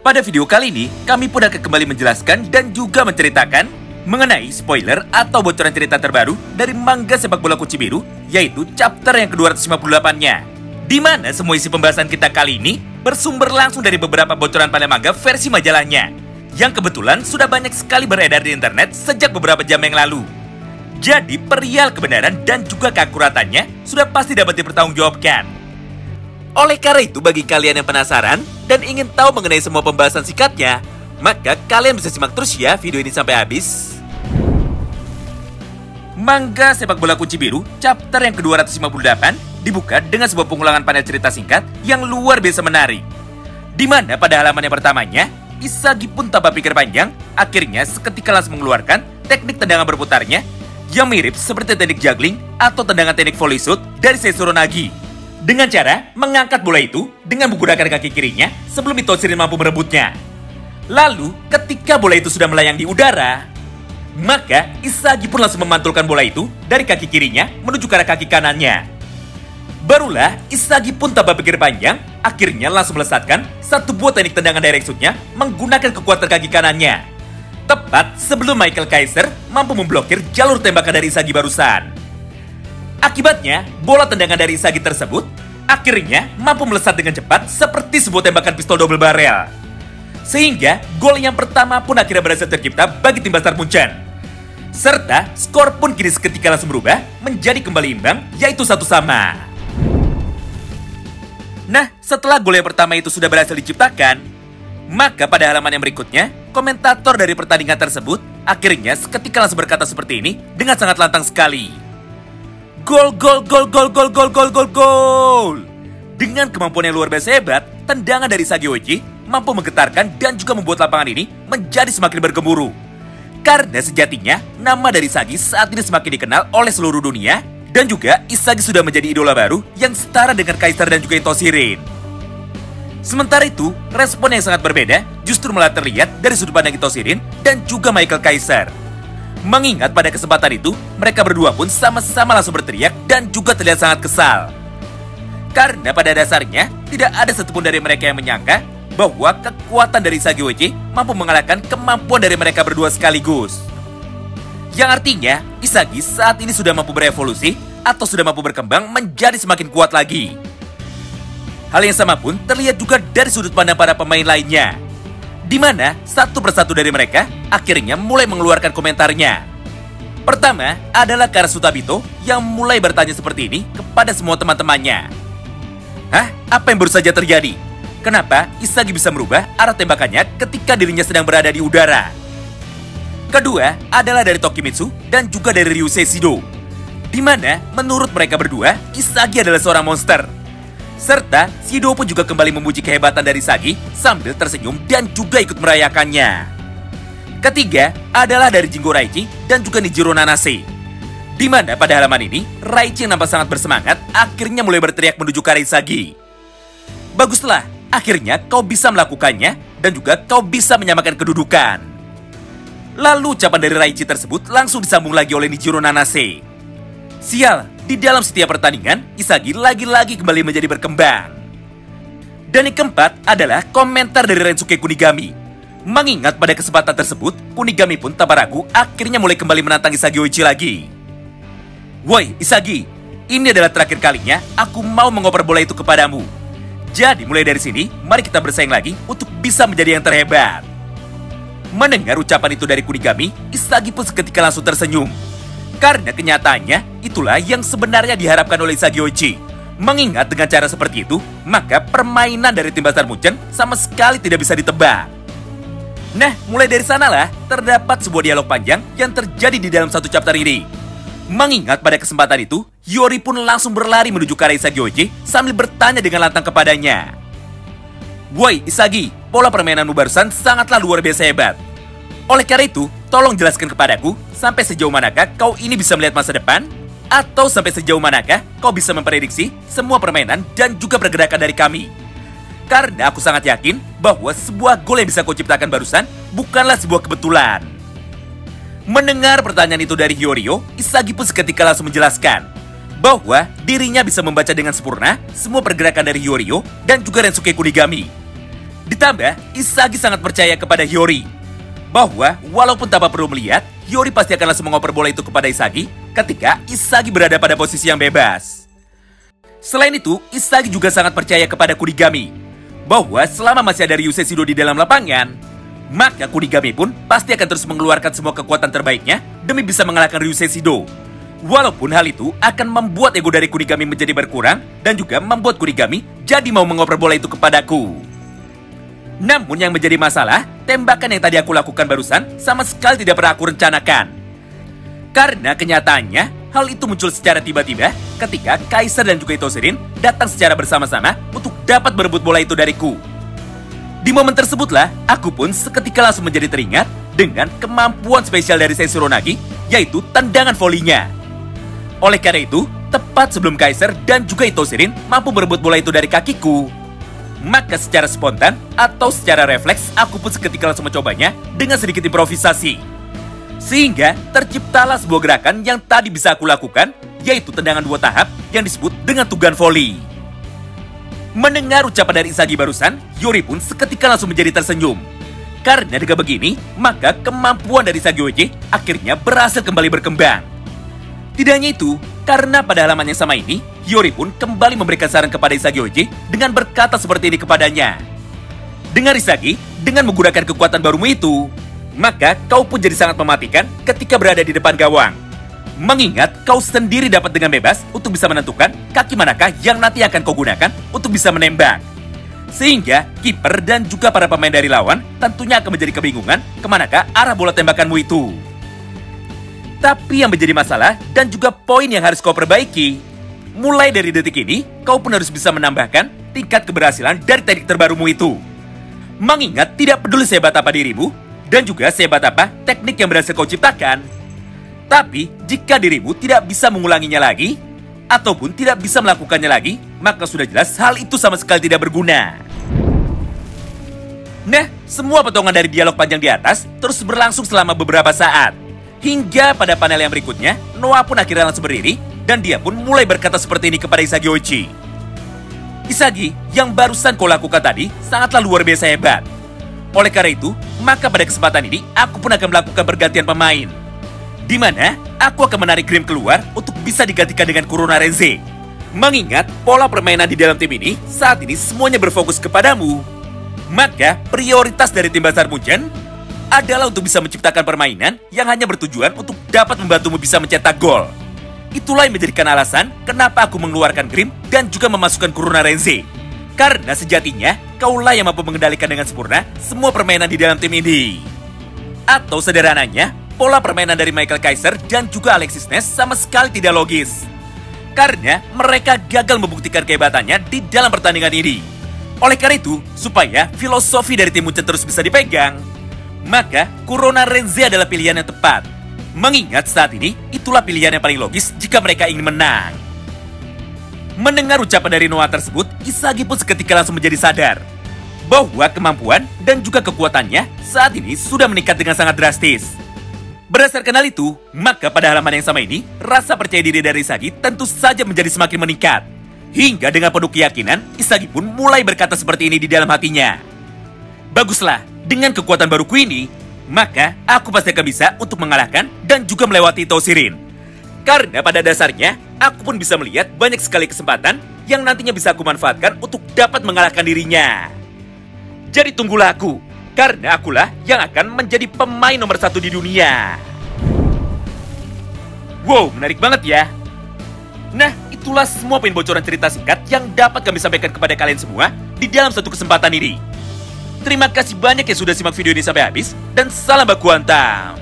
Pada video kali ini, kami pun akan kembali menjelaskan dan juga menceritakan mengenai spoiler atau bocoran cerita terbaru dari manga sepak bola Kuci Biru, yaitu chapter yang ke-258-nya. Di mana semua isi pembahasan kita kali ini bersumber langsung dari beberapa bocoran pada manga versi majalahnya, yang kebetulan sudah banyak sekali beredar di internet sejak beberapa jam yang lalu. Jadi perihal kebenaran dan juga keakuratannya sudah pasti dapat dipertanggungjawabkan. Oleh karena itu, bagi kalian yang penasaran dan ingin tahu mengenai semua pembahasan singkatnya, maka kalian bisa simak terus ya video ini sampai habis. Manga sepak bola Kuci Biru chapter yang ke-258 dibuka dengan sebuah pengulangan panel cerita singkat yang luar biasa menarik. Di mana pada halaman yang pertamanya, Isagi pun tanpa pikir panjang, akhirnya seketika langsung mengeluarkan teknik tendangan berputarnya yang mirip seperti teknik juggling atau tendangan teknik volley shoot dari Seisuro Nagi. Dengan cara mengangkat bola itu dengan menggunakan kaki kirinya sebelum Itoshirin mampu merebutnya. Lalu, ketika bola itu sudah melayang di udara, maka Isagi pun langsung memantulkan bola itu dari kaki kirinya menuju ke arah kaki kanannya. Barulah Isagi pun tanpa pikir panjang, akhirnya langsung melesatkan satu buah teknik tendangan direct shoot-nya menggunakan kekuatan kaki kanannya. Tepat sebelum Michael Kaiser mampu memblokir jalur tembakan dari Isagi barusan. Akibatnya, bola tendangan dari Isagi tersebut akhirnya mampu melesat dengan cepat seperti sebuah tembakan pistol double barrel. Sehingga gol yang pertama pun akhirnya berhasil tercipta bagi tim Bastard Munchen. Serta skor pun kini seketika langsung berubah menjadi kembali imbang, yaitu 1-1. Nah, setelah gol yang pertama itu sudah berhasil diciptakan, maka pada halaman yang berikutnya, komentator dari pertandingan tersebut akhirnya seketika langsung berkata seperti ini dengan sangat lantang sekali. Gol, gol, gol, gol, gol, gol, gol, gol, gol. Dengan kemampuan yang luar biasa hebat, tendangan dari Isagi Oichi mampu menggetarkan dan juga membuat lapangan ini menjadi semakin bergemuruh. Karena sejatinya, nama dari Isagi saat ini semakin dikenal oleh seluruh dunia, dan juga Isagi sudah menjadi idola baru yang setara dengan Kaiser dan juga Itoshirin. Sementara itu, respon yang sangat berbeda justru malah terlihat dari sudut pandang Itoshirin dan juga Michael Kaiser. Mengingat pada kesempatan itu, mereka berdua pun sama-sama langsung berteriak dan juga terlihat sangat kesal. Karena pada dasarnya, tidak ada satupun dari mereka yang menyangka bahwa kekuatan dari Isagi Oichi mampu mengalahkan kemampuan dari mereka berdua sekaligus. Yang artinya, Isagi saat ini sudah mampu berevolusi atau sudah mampu berkembang menjadi semakin kuat lagi. Hal yang sama pun terlihat juga dari sudut pandang para pemain lainnya, di mana satu persatu dari mereka akhirnya mulai mengeluarkan komentarnya. Pertama adalah Karasu Tabito yang mulai bertanya seperti ini kepada semua teman-temannya. Hah? Apa yang baru saja terjadi? Kenapa Isagi bisa merubah arah tembakannya ketika dirinya sedang berada di udara? Kedua adalah dari Tokimitsu dan juga dari Ryusei Shido, di mana menurut mereka berdua Isagi adalah seorang monster. Serta Shido pun juga kembali memuji kehebatan dari Isagi sambil tersenyum dan juga ikut merayakannya. Ketiga adalah dari Jingo Raichi dan juga Nijiro Nanase, di mana pada halaman ini Raichi yang nampak sangat bersemangat akhirnya mulai berteriak menuju ke arah Isagi. Baguslah, akhirnya kau bisa melakukannya dan juga kau bisa menyamakan kedudukan. Lalu ucapan dari Raichi tersebut langsung disambung lagi oleh Nijiro Nanase. Sial, di dalam setiap pertandingan, Isagi lagi-lagi kembali menjadi berkembang. Dan yang keempat adalah komentar dari Rensuke Kunigami. Mengingat pada kesempatan tersebut, Kunigami pun tanpa ragu akhirnya mulai kembali menantang Isagi Oichi lagi. Woi Isagi, ini adalah terakhir kalinya aku mau mengoper bola itu kepadamu. Jadi mulai dari sini, mari kita bersaing lagi untuk bisa menjadi yang terhebat. Mendengar ucapan itu dari Kunigami, Isagi pun seketika langsung tersenyum. Karena kenyataannya, itulah yang sebenarnya diharapkan oleh Isagi Oichi. Mengingat dengan cara seperti itu, maka permainan dari tim Bastard Munchen sama sekali tidak bisa ditebak. Nah, mulai dari sanalah terdapat sebuah dialog panjang yang terjadi di dalam satu chapter ini. Mengingat pada kesempatan itu, Yori pun langsung berlari menuju ke arah Isagi Oichi sambil bertanya dengan lantang kepadanya. Woi Isagi, pola permainanmu barusan sangatlah luar biasa hebat. Oleh karena itu, tolong jelaskan kepadaku sampai sejauh manakah kau ini bisa melihat masa depan? Atau sampai sejauh manakah kau bisa memprediksi semua permainan dan juga pergerakan dari kami? Karena aku sangat yakin bahwa sebuah gol yang bisa kau ciptakan barusan bukanlah sebuah kebetulan. Mendengar pertanyaan itu dari Hyorio, Isagi pun seketika langsung menjelaskan bahwa dirinya bisa membaca dengan sempurna semua pergerakan dari Hyorio dan juga Rensuke Kunigami. Ditambah, Isagi sangat percaya kepada Hiyori bahwa walaupun tanpa perlu melihat, Hiyori pasti akan langsung mengoper bola itu kepada Isagi ketika Isagi berada pada posisi yang bebas. Selain itu, Isagi juga sangat percaya kepada Kunigami bahwa selama masih ada Ryusei Shido di dalam lapangan, maka Kunigami pun pasti akan terus mengeluarkan semua kekuatan terbaiknya demi bisa mengalahkan Ryusei Shido. Walaupun hal itu akan membuat ego dari Kunigami menjadi berkurang dan juga membuat Kunigami jadi mau mengoper bola itu kepadaku. Namun yang menjadi masalah, tembakan yang tadi aku lakukan barusan sama sekali tidak pernah aku rencanakan. Karena kenyataannya, hal itu muncul secara tiba-tiba ketika Kaiser dan juga Itoshirin datang secara bersama-sama untuk dapat berebut bola itu dariku. Di momen tersebutlah, aku pun seketika langsung menjadi teringat dengan kemampuan spesial dari Seizuronagi, yaitu tendangan volinya. Oleh karena itu, tepat sebelum Kaiser dan juga Itoshirin mampu berebut bola itu dari kakiku, maka secara spontan atau secara refleks, aku pun seketika langsung mencobanya dengan sedikit improvisasi. Sehingga terciptalah sebuah gerakan yang tadi bisa aku lakukan, yaitu tendangan 2 tahap yang disebut dengan Tugan Volley. Mendengar ucapan dari Isagi barusan, Hiyori pun seketika langsung menjadi tersenyum. Karena dengan begini, maka kemampuan dari Isagi Oji akhirnya berhasil kembali berkembang. Tidak hanya itu, karena pada halaman yang sama ini, Hiyori pun kembali memberikan saran kepada Isagi Oji dengan berkata seperti ini kepadanya. Dengar Isagi, dengan menggunakan kekuatan barumu itu, maka kau pun jadi sangat mematikan ketika berada di depan gawang. Mengingat kau sendiri dapat dengan bebas untuk bisa menentukan kaki manakah yang nanti akan kau gunakan untuk bisa menembak. Sehingga kiper dan juga para pemain dari lawan tentunya akan menjadi kebingungan kemanakah arah bola tembakanmu itu. Tapi yang menjadi masalah dan juga poin yang harus kau perbaiki, mulai dari detik ini, kau pun harus bisa menambahkan tingkat keberhasilan dari teknik terbarumu itu. Mengingat tidak peduli sehebat apa dirimu, dan juga sehebat apa teknik yang berhasil kau ciptakan. Tapi, jika dirimu tidak bisa mengulanginya lagi, ataupun tidak bisa melakukannya lagi, maka sudah jelas hal itu sama sekali tidak berguna. Nah, semua potongan dari dialog panjang di atas terus berlangsung selama beberapa saat. Hingga pada panel yang berikutnya, Noah pun akhirnya langsung berdiri dan dia pun mulai berkata seperti ini kepada Isagi Oji. Isagi, yang barusan kau lakukan tadi sangatlah luar biasa hebat. Oleh karena itu, maka pada kesempatan ini aku pun akan melakukan pergantian pemain. Di mana aku akan menarik Grim keluar untuk bisa digantikan dengan Kurona Renze. Mengingat pola permainan di dalam tim ini saat ini semuanya berfokus kepadamu. Maka prioritas dari tim Basar Munchen adalah untuk bisa menciptakan permainan yang hanya bertujuan untuk dapat membantumu bisa mencetak gol. Itulah yang menjadikan alasan kenapa aku mengeluarkan Grim dan juga memasukkan Kurona Renze. Karena sejatinya, kaulah yang mampu mengendalikan dengan sempurna semua permainan di dalam tim ini. Atau sederhananya, pola permainan dari Michael Kaiser dan juga Alexis Ness sama sekali tidak logis. Karena mereka gagal membuktikan kehebatannya di dalam pertandingan ini. Oleh karena itu, supaya filosofi dari tim Munchen terus bisa dipegang, maka Kurona Renze adalah pilihan yang tepat. Mengingat saat ini, itulah pilihan yang paling logis jika mereka ingin menang. Mendengar ucapan dari Noah tersebut, Isagi pun seketika langsung menjadi sadar bahwa kemampuan dan juga kekuatannya saat ini sudah meningkat dengan sangat drastis. Berdasarkan hal itu, maka pada halaman yang sama ini, rasa percaya diri dari Isagi tentu saja menjadi semakin meningkat. Hingga dengan penuh keyakinan, Isagi pun mulai berkata seperti ini di dalam hatinya. Baguslah, dengan kekuatan baruku ini, maka aku pasti akan bisa untuk mengalahkan dan juga melewati Itoshirin. Karena pada dasarnya, aku pun bisa melihat banyak sekali kesempatan yang nantinya bisa aku manfaatkan untuk dapat mengalahkan dirinya. Jadi tunggulah aku, karena akulah yang akan menjadi pemain nomor 1 di dunia. Wow, menarik banget ya. Nah, itulah semua poin bocoran cerita singkat yang dapat kami sampaikan kepada kalian semua di dalam satu kesempatan ini. Terima kasih banyak yang sudah simak video ini sampai habis, dan salam baku hantam.